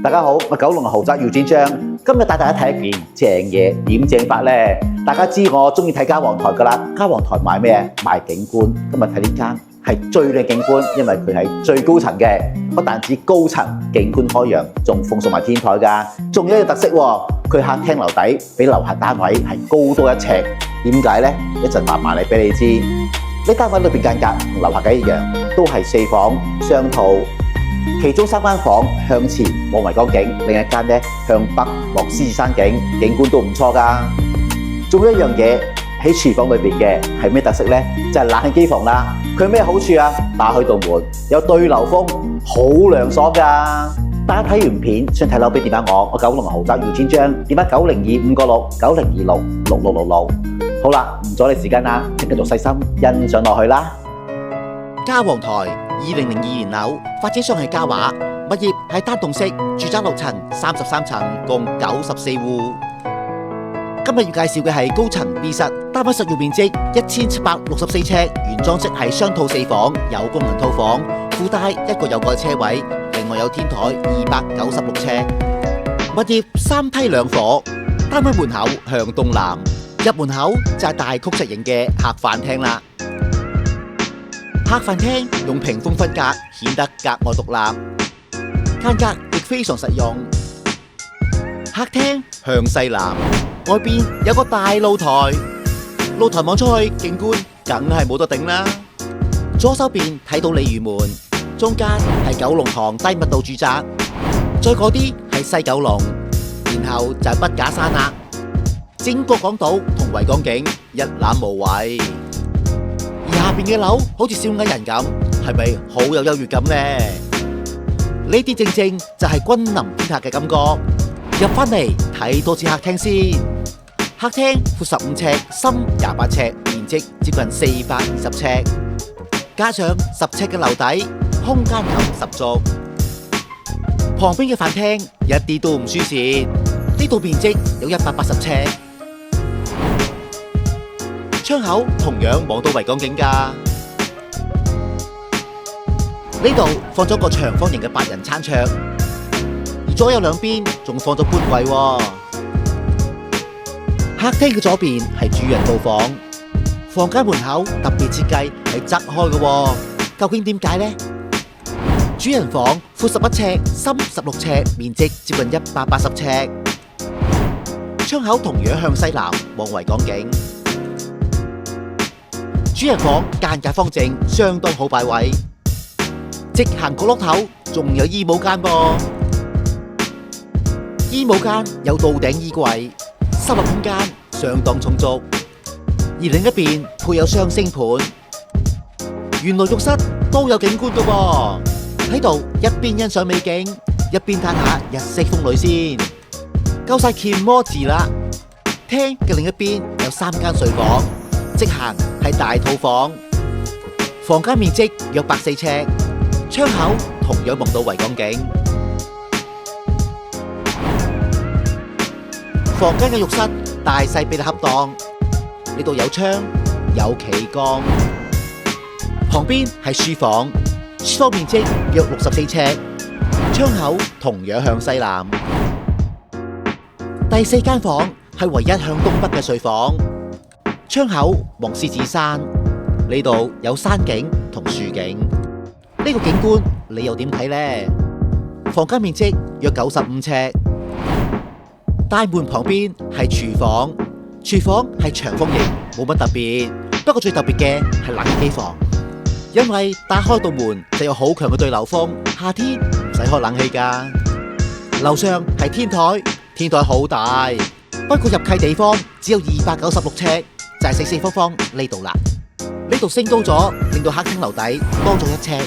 大家好，我九龍豪宅姚展章，今日帶大家睇一件正嘢，點正法呢？大家知我中意睇嘉皇台㗎啦，嘉皇台賣咩？賣景觀。今日睇呢間係最靚景觀，因為佢係最高層嘅，不但止高層景觀開揚，仲奉送埋天台㗎。仲有一個特色喎，佢客廳樓底比樓下單位係高多1尺。點解呢？一陣話埋嚟俾你知。呢單位裏邊間隔同樓下嘅一樣，都係4房雙套。其中3間房向前望維港景，另一間呢向北望獅子山景，景觀都唔錯㗎。仲有一樣嘢喺廚房裏邊嘅係咩特色呢？就係冷氣機房啦。佢咩好處啊？打開道門有對流風，好涼爽㗎。大家睇完片想睇樓，俾電話我九龍豪宅姚展章，電話90259690266666。好啦，唔阻你時間啦，請繼續細心欣賞落去啦。嘉皇台2002年樓，發展商係嘉華，物業係單棟式，住宅6層，33層，共94戶。今日要介紹嘅係高層 B 室，單位實用面積1764尺，原裝式係雙套4房，有功能套房，附帶一個有蓋車位，另外有天台296尺。物業3梯2伙，單位門口向東南，入門口就係大曲式型嘅客飯廳啦。客飯廳用屏風分隔，顯得格外獨立，間隔亦非常實用。客廳向西南，外邊有個大露台，露台望出去景觀梗係冇得頂啦。左手邊睇到鯉魚門，中間係九龍塘低密度住宅，再嗰啲係西九龍，然後就係筆架山啦。整個港島同維港景一覽無遺。下邊嘅樓好似小矮人咁，係咪好有優越感呢？呢啲正正就係君臨天下嘅感覺。入翻嚟睇多次客廳先。客廳闊15尺，深28尺，面積接近420尺，加上10尺嘅樓底，空間感十足。旁邊嘅飯廳一啲都唔輸蝕，呢度面積有180尺。窗口同樣望到維港景㗎，呢度放咗個長方形嘅8人餐桌，而左右兩邊仲放咗搬櫃喎。客廳嘅左邊係主人套房，房間門口特別設計係側開嘅喎，究竟點解呢？主人房闊11尺，深16尺，面積接近180尺，窗口同樣向西南望維港景。主人房間隔方正，相當好擺位。直行角落頭仲有衣帽間噃，衣帽間有到頂衣櫃，收納空間相當充足。而另一邊配有雙星盤，原來浴室都有景觀㗎噃。喺度一邊欣賞美景，一邊嘆下日式風呂先，夠晒鉗摩字啦。廳嘅另一邊有3間睡房。直行係大套房，房間面積約104尺，窗口同樣望到維港景。房間嘅浴室大細比例恰當，呢度有窗有企缸，旁邊係書房，書房面積約64尺，窗口同樣向西南。第4間房係唯一向東北嘅睡房。窗口望獅子山，呢度有山景同樹景。呢個景觀你又點睇呢？房間面積約95尺，大門旁邊係廚房，廚房係長方形，冇乜特別。不過最特別嘅係冷氣機房，因為打開道門就有好強嘅對流風，夏天唔使開冷氣㗎。樓上係天台，天台好大，不過入契地方只有296尺。就係四四方方呢度啦，呢度升高咗，令到客廳樓底多咗1尺。